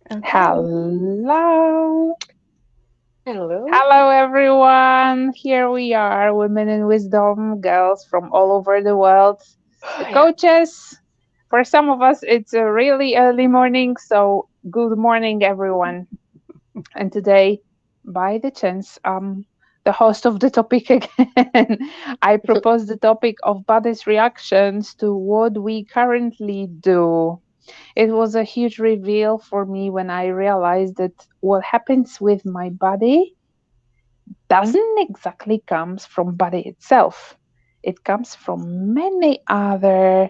Okay. Hello. Hello. Hello, everyone. Here we are, women in wisdom, girls from all over the world, the Yeah. coaches. For some of us, it's a really early morning, so good morning, everyone. And today, by the chance, the host of the topic again. I propose the topic of body's reactions to what we currently do. It was a huge reveal for me when I realized that what happens with my body doesn't exactly comes from body itself. It comes from many other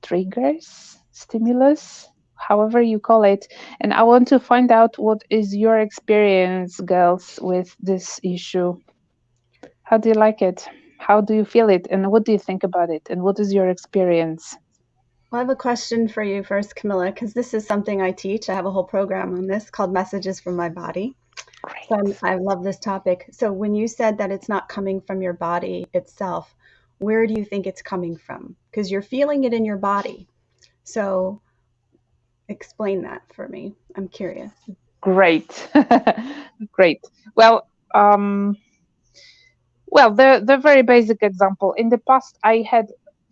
triggers, stimulus, however you call it. And I want to find out what is your experience, girls, with this issue. How do you like it? How do you feel it? And what do you think about it? And what is your experience? Well, I have a question for you first, Camilla, because this is something I teach. I have a whole program on this called Messages from My Body. So Great. I love this topic. So when you said that it's not coming from your body itself, where do you think it's coming from? Because you're feeling it in your body. So explain that for me. I'm curious. Great. Great. Well, um, the very basic example. In the past, I had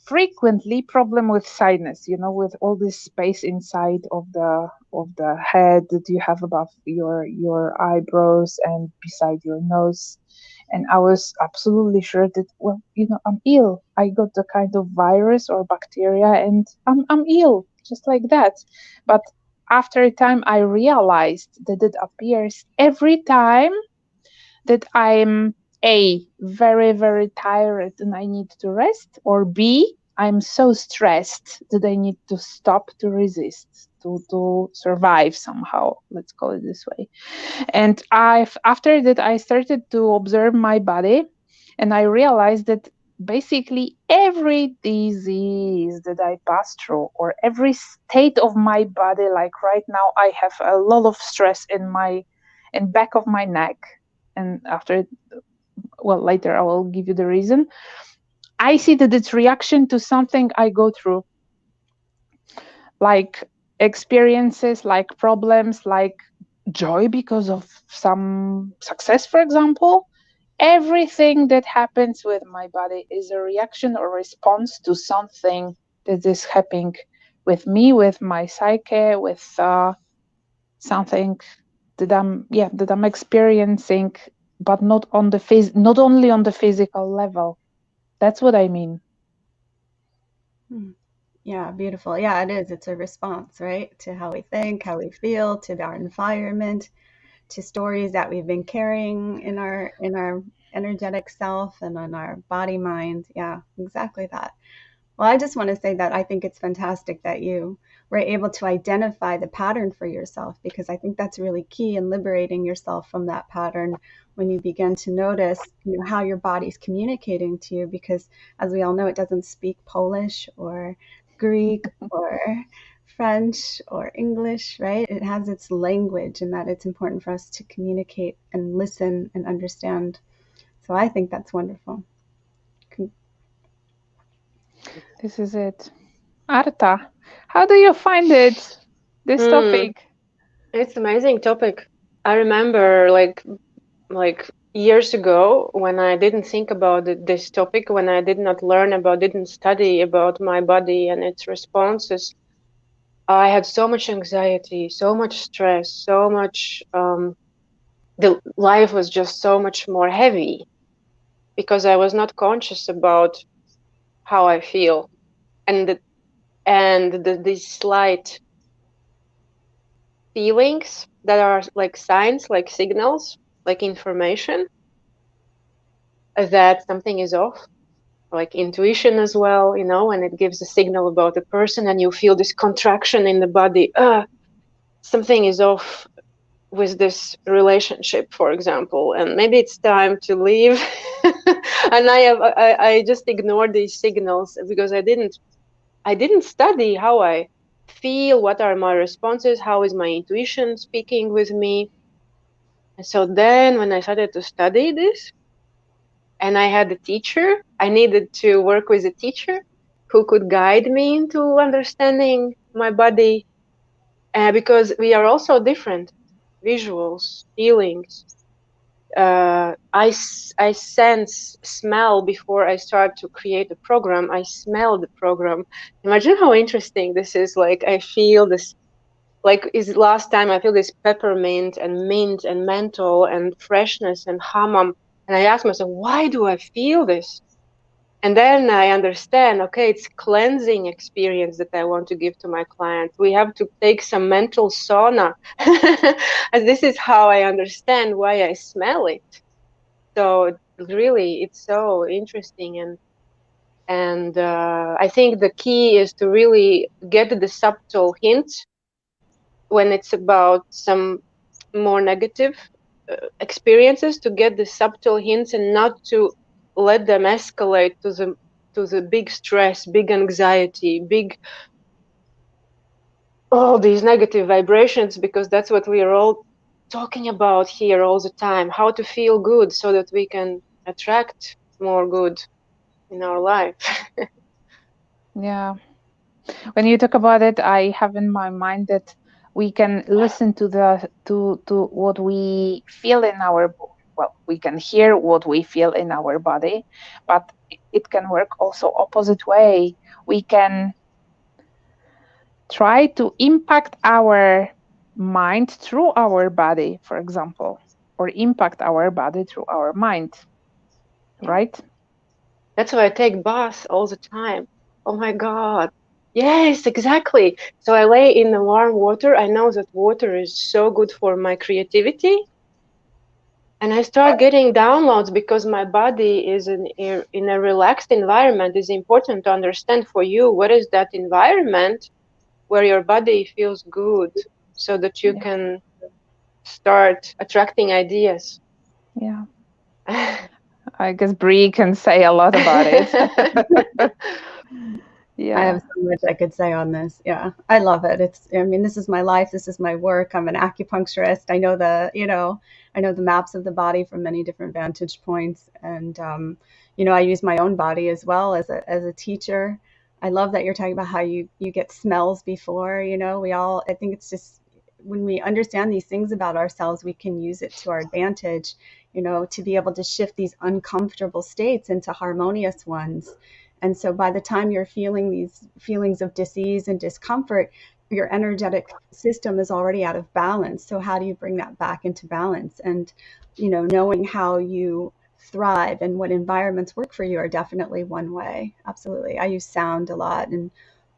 frequently problem with sinus. With all this space inside of the head that you have above your eyebrows and beside your nose. And I was absolutely sure that, well, I'm ill. I got the kind of virus or bacteria, and I'm ill, just like that. But after a time, I realized that it appears every time that I'm A, very, very tired and I need to rest, or B, I'm so stressed that I need to stop to resist, to survive somehow. Let's call it this way. And after that, I started to observe my body, and I realized that basically every disease that I pass through, or every state of my body, like right now, I have a lot of stress in back of my neck, and after, well, later I will give you the reason. I see that it's reaction to something I go through, like experiences, like problems, like joy because of some success, for example. Everything that happens with my body is a reaction or response to something that is happening with me, with my psyche, with something that I'm experiencing, but not only on the physical level. That's what I mean. Hmm. Yeah, beautiful. Yeah, it is. It's a response, right? To how we think, how we feel, to our environment, to stories that we've been carrying in our energetic self and on our body mind. Yeah, exactly that. Well, I just want to say that I think it's fantastic that you were able to identify the pattern for yourself, because I think that's really key in liberating yourself from that pattern when you begin to notice, how your body's communicating to you, because as we all know, it doesn't speak Polish or Greek or French or English, right? It has its language, and that it's important for us to communicate and listen and understand. So I think that's wonderful. This is it. Arta, how do you find it, this Hmm. topic? It's amazing topic. I remember like years ago when I didn't think about this topic, when I did not learn about, didn't study about my body and its responses. I had so much anxiety, so much stress, so much. The life was just so much more heavy because I was not conscious about how I feel and these slight feelings that are like signs, like signals, like information that something is off, like intuition as well, when it gives a signal about a person and you feel this contraction in the body, something is off with this relationship, for example, and maybe it's time to leave. And I just ignored these signals because I didn't study how I feel, what are my responses, how is my intuition speaking with me. And so then when I started to study this and I had a teacher, I needed to work with a teacher who could guide me into understanding my body because we are also different. Visuals, feelings. I sense smell before I start to create a program. I smell the program. Imagine how interesting this is. Like I feel this, like is last time I feel this peppermint and mint and menthol and freshness and hammam. And I ask myself, why do I feel this? And then I understand, okay, it's cleansing experience that I want to give to my clients. We have to take some mental sauna. And this is how I understand why I smell it. So really, it's so interesting, and I think the key is to really get the subtle hint when it's about some more negative experiences, to get the subtle hints and not to let them escalate to the big stress, big anxiety, big all these negative vibrations, because that's what we are all talking about here all the time, how to feel good so that we can attract more good in our life. Yeah. When you talk about it, I have in my mind that we can listen to what we feel in our, well, we can hear what we feel in our body, but it can work also opposite way. We can try to impact our mind through our body, for example, or impact our body through our mind, Yeah. right? That's why I take baths all the time. Oh my God. Yes, exactly. So I lay in the warm water. I know that water is so good for my creativity. And I start getting downloads because my body is in a relaxed environment. It's important to understand for you what is that environment where your body feels good so that you Yeah. can start attracting ideas. Yeah. I guess Bree can say a lot about it. I Yeah. have so much I could say on this. Yeah, I love it. I mean, this is my life. This is my work. I'm an acupuncturist. I know the maps of the body from many different vantage points. And, I use my own body as well as a teacher. I love that you're talking about how you get smells before, I think it's just when we understand these things about ourselves, we can use it to our advantage, to be able to shift these uncomfortable states into harmonious ones. And so by the time you're feeling these feelings of disease and discomfort, your energetic system is already out of balance. So how do you bring that back into balance? And, knowing how you thrive and what environments work for you are definitely one way. Absolutely. I use sound a lot, and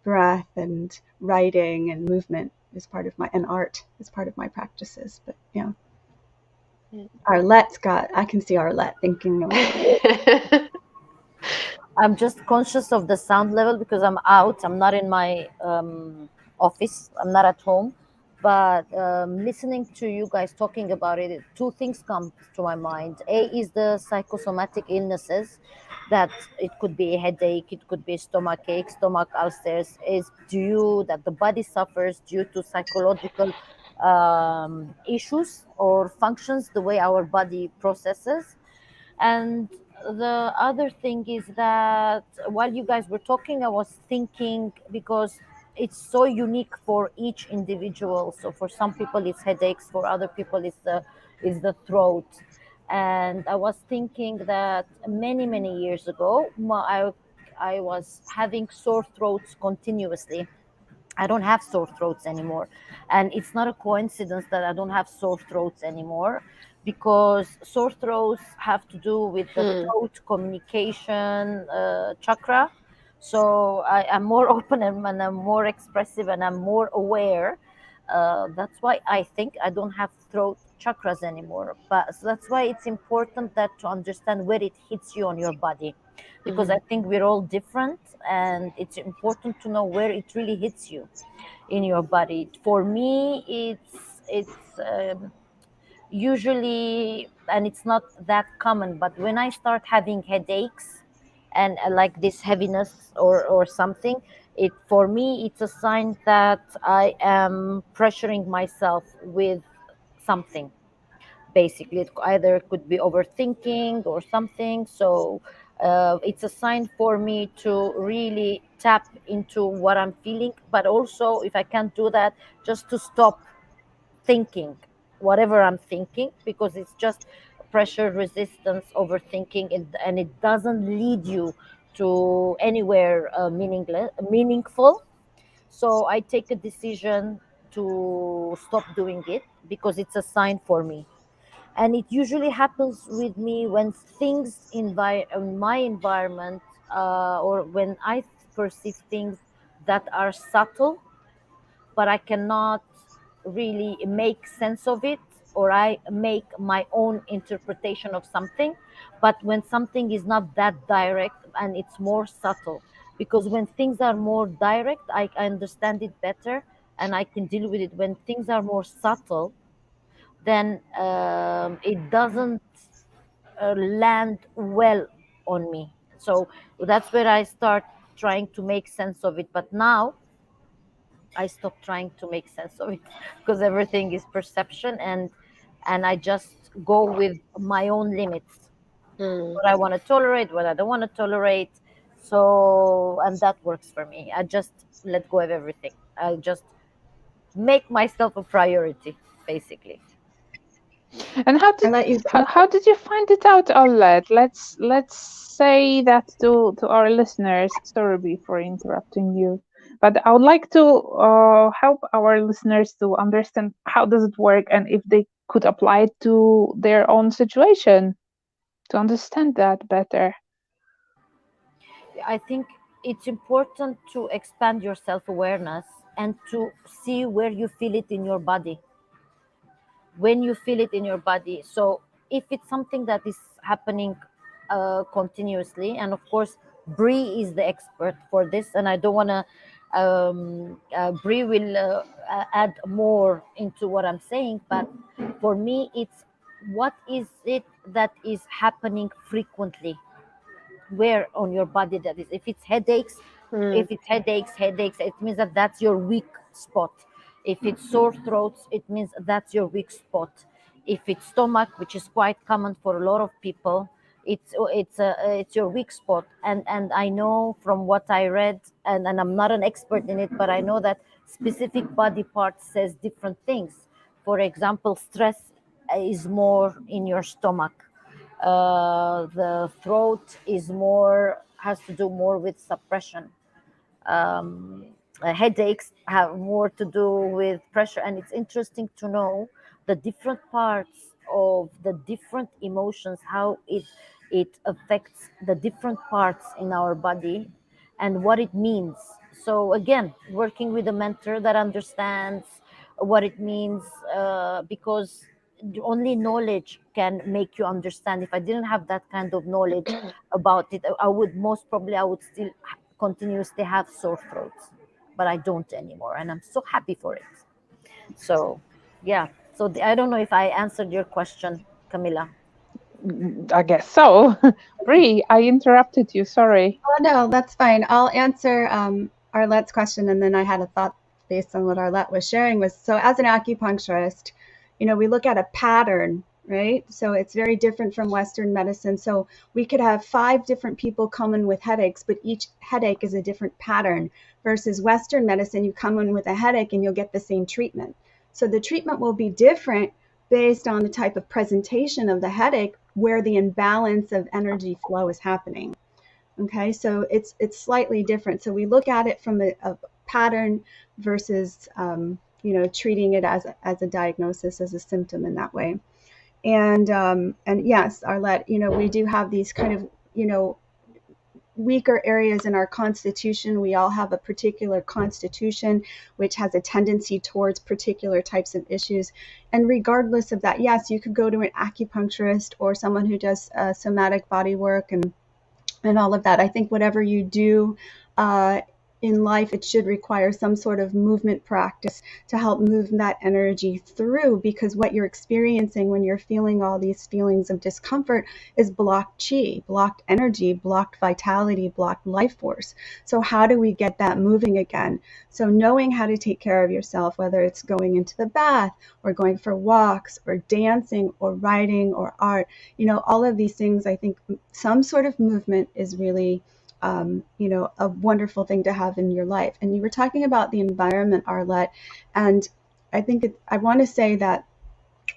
breath and writing and movement is part of and art is part of my practices. But yeah, I can see Arlette thinking of. I'm just conscious of the sound level because I'm out. I'm not in my office. I'm not at home. But listening to you guys talking about it, two things come to my mind. A is the psychosomatic illnesses, that it could be a headache, it could be stomach ache, stomach ulcers, is due that the body suffers due to psychological issues or functions the way our body processes. And the other thing is that while you guys were talking, I was thinking, because it's so unique for each individual. So for some people it's headaches, for other people it's the throat. And I was thinking that many years ago, I was having sore throats continuously. I don't have sore throats anymore. And it's not a coincidence that I don't have sore throats anymore, because sore throats have to do with the Hmm. throat communication chakra. So I am more open, and I'm more expressive, and I'm more aware. That's why I think I don't have throat chakras anymore. But so that's why it's important that to understand where it hits you on your body, because I Mhm. think we're all different, and it's important to know where it really hits you in your body. For me, it's usually, and it's not that common, but when I start having headaches and like this heaviness or something, it for me it's a sign that I am pressuring myself with something. Basically, it either could be overthinking or something. So It's a sign for me to really tap into what I'm feeling, but also if I can't do that, just to stop thinking whatever I'm thinking, because it's just pressure resistance, overthinking, and it doesn't lead you to anywhere meaningful. So I take a decision to stop doing it because it's a sign for me. And it usually happens with me when things in my environment, or when I perceive things that are subtle, but I cannot really make sense of it, or I make my own interpretation of something. But when something is not that direct and it's more subtle, because when things are more direct, I understand it better and I can deal with it. When things are more subtle, then it doesn't land well on me. So that's where I start trying to make sense of it. But now I stopped trying to make sense of it because everything is perception, and I just go with my own limits. Mm. What I want to tolerate, what I don't want to tolerate. So, and that works for me. I just let go of everything. I just make myself a priority, basically. And I let you. how did you find it out, Arlette? Let's say that to our listeners. Sorry for interrupting you, but I would like to help our listeners to understand how does it work and if they could apply it to their own situation to understand that better. I think it's important to expand your self awareness and to see where you feel it in your body, when you feel it in your body. So if it's something that is happening continuously, and of course Bree is the expert for this, and I don't want to Bree will add more into what I'm saying, but for me it's what is it that is happening frequently, where on your body that is. If it's headaches, Mm. if it's headaches, it means that that's your weak spot. If it's sore throats, it means that's your weak spot. If it's stomach, which is quite common for a lot of people, it's your weak spot. And I know from what I read, and I'm not an expert in it, but I know that specific body parts says different things. For example, stress is more in your stomach. The throat is more, has to do more with suppression. um, Headaches have more to do with pressure. And it's interesting to know the different parts of the different emotions, how it affects the different parts in our body and what it means. So again, working with a mentor that understands what it means, because only knowledge can make you understand. If I didn't have that kind of knowledge about it, I would most probably, I would still continuously have sore throats, but I don't anymore, and I'm so happy for it. So yeah, so I don't know if I answered your question, Camilla. I guess so. Bree, I interrupted you. Sorry. Oh, no, that's fine. I'll answer Arlette's question, and then I had a thought based on what Arlette was sharing. Was so as an acupuncturist, we look at a pattern, right? So it's very different from Western medicine. So we could have 5 different people come in with headaches, but each headache is a different pattern. Versus Western medicine, you come in with a headache and you'll get the same treatment. So the treatment will be different based on the type of presentation of the headache, where the imbalance of energy flow is happening. Okay, so it's slightly different. So we look at it from a pattern versus treating it as a diagnosis, as a symptom in that way. And yes, Arlette, we do have these kind of weaker areas in our constitution. We all have a particular constitution which has a tendency towards particular types of issues. And regardless of that, yes, you could go to an acupuncturist or someone who does somatic body work and all of that. I think whatever you do, in life, it should require some sort of movement practice to help move that energy through, because what you're experiencing when you're feeling all these feelings of discomfort is blocked chi, blocked energy, blocked vitality, blocked life force. So how do we get that moving again? So knowing how to take care of yourself, whether it's going into the bath or going for walks or dancing or writing or art, all of these things, I think some sort of movement is really a wonderful thing to have in your life. And you were talking about the environment, Arlette, and I want to say that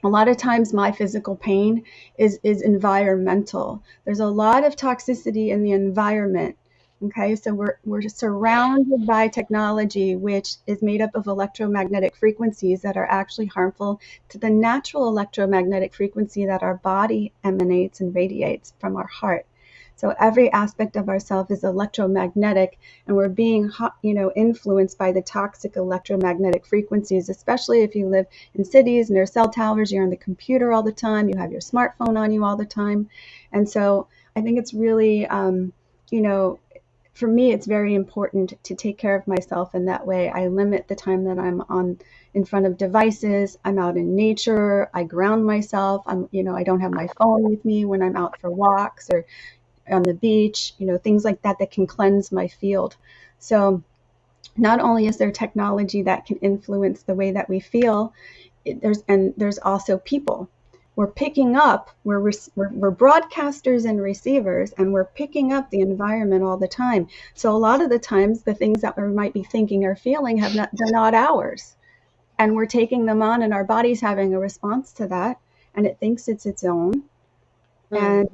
a lot of times my physical pain is environmental. There's a lot of toxicity in the environment. Okay, so we're surrounded by technology which is made up of electromagnetic frequencies that are actually harmful to the natural electromagnetic frequency that our body emanates and radiates from our heart. So every aspect of ourself is electromagnetic, and we're being, influenced by the toxic electromagnetic frequencies, especially if you live in cities near cell towers, you're on the computer all the time, you have your smartphone on you all the time. And so I think it's really, for me, it's very important to take care of myself in that way. I limit the time that I'm on in front of devices. I'm out in nature. I ground myself. I don't have my phone with me when I'm out for walks or on the beach, things like that can cleanse my field. So not only is there technology that can influence the way that we feel, there's also people. We're picking up, we're broadcasters and receivers, and we're picking up the environment all the time. So a lot of the times, the things that we might be thinking or feeling they're not ours, and we're taking them on, and our body's having a response to that, and it thinks it's its own, and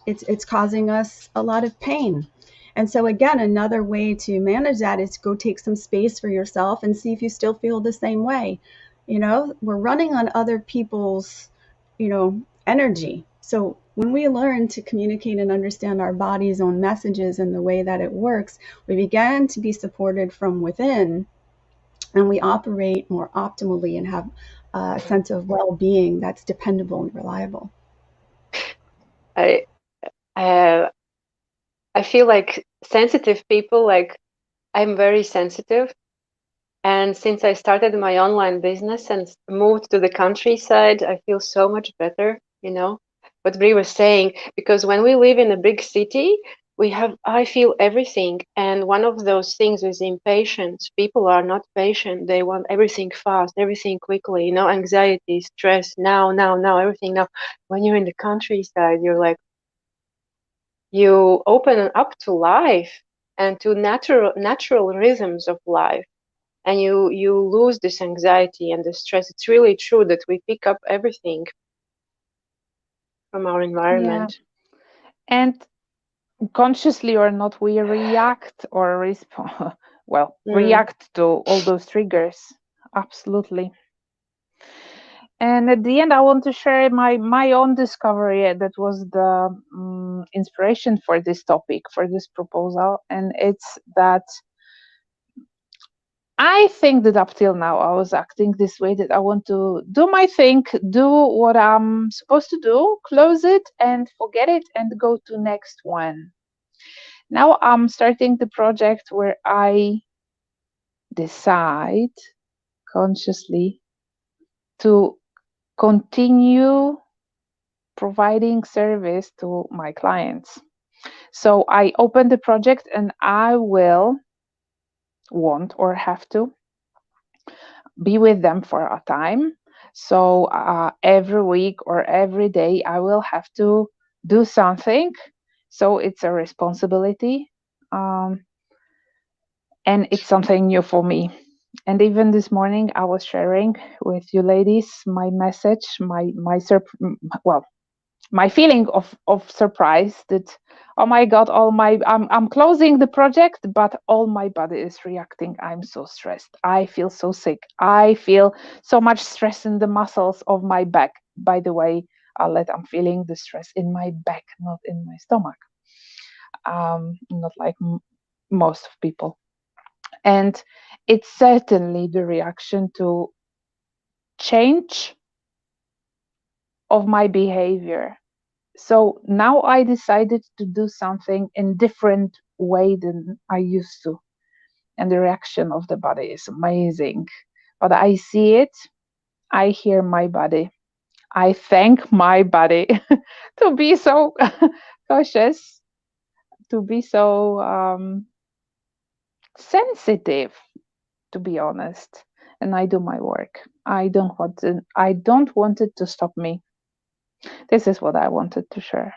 it's causing us a lot of pain. And so again, another way to manage that is go take some space for yourself and see if you still feel the same way. We're running on other people's, energy. So when we learn to communicate and understand our body's own messages and the way that it works, we begin to be supported from within, and we operate more optimally and have a sense of well-being that's dependable and reliable. I I feel like sensitive people, like I'm very sensitive. And since I started my online business and moved to the countryside, I feel so much better, what Brie was saying, because when we live in a big city, I feel everything. And one of those things is impatience. People are not patient. They want everything fast, everything quickly, anxiety, stress, now, everything now. When you're in the countryside, you're like, you open up to life and to natural rhythms of life, and you lose this anxiety and the stress. It's really true that we pick up everything from our environment. Yeah. And consciously or not, we react or respond react to all those triggers. Absolutely. And at the end, I want to share my own discovery that was the inspiration for this topic, for this proposal. And it's that I think that up till now, I was acting this way, that I want to do my thing, do what I'm supposed to do, close it and forget it and go to next one. Now I'm starting the project where I decide consciously to continue providing service to my clients. So I open the project and I will want or have to be with them for a time. So every week or every day I will have to do something. So it's a responsibility. And it's something new for me. And even this morning, I was sharing with you ladies my message, my feeling of surprise that, oh my God, I'm closing the project, but all my body is reacting. I'm so stressed. I feel so sick. I feel so much stress in the muscles of my back. By the way, I'm feeling the stress in my back, not in my stomach. Not like most of people. And it's certainly the reaction to change of my behavior. So now I decided to do something in different way than I used to. and the reaction of the body is amazing. But I see it, I hear my body. I thank my body to be so cautious, to be so sensitive, to be honest. And I do my work. I don't want it to stop me. This is what I wanted to share.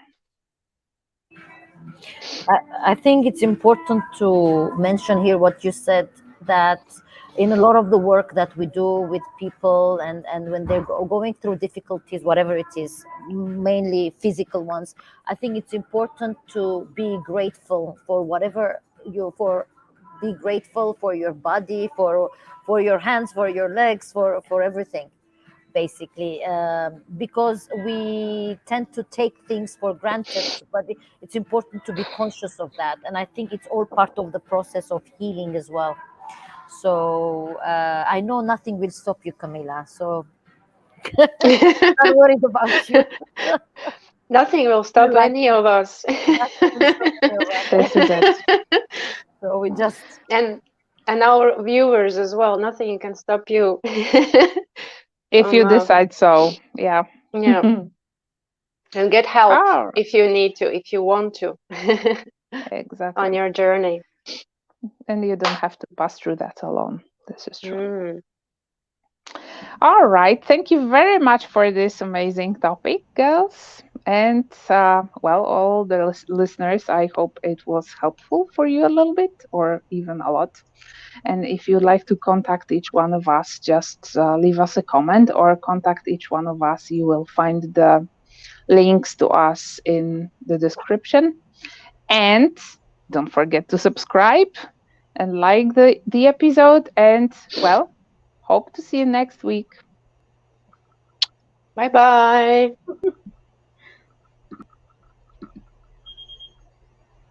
I think it's important to mention here what you said, that in a lot of the work that we do with people, and when they're going through difficulties, whatever it is, mainly physical ones, I think it's important to be grateful for whatever you for be grateful for your body, for your hands, for your legs, for everything, basically, because we tend to take things for granted, but it's important to be conscious of that, and I think it's all part of the process of healing as well. So I know nothing will stop you, Camila, so not worried about you. Nothing will stop Like, any of us. nothing will stop you, right? This is it. So we just And our viewers as well. Nothing can stop you. If you decide so, yeah. Yeah. And get help Oh, if you need to, if you want to, exactly. on your journey. And you don't have to pass through that alone. This is true. Mm. All right. Thank you very much for this amazing topic, girls. And well, all the listeners, I hope it was helpful for you a little bit or even a lot. And if you'd like to contact each one of us, just leave us a comment or contact each one of us. You will find the links to us in the description. And don't forget to subscribe and like the episode. And well, hope to see you next week. Bye bye.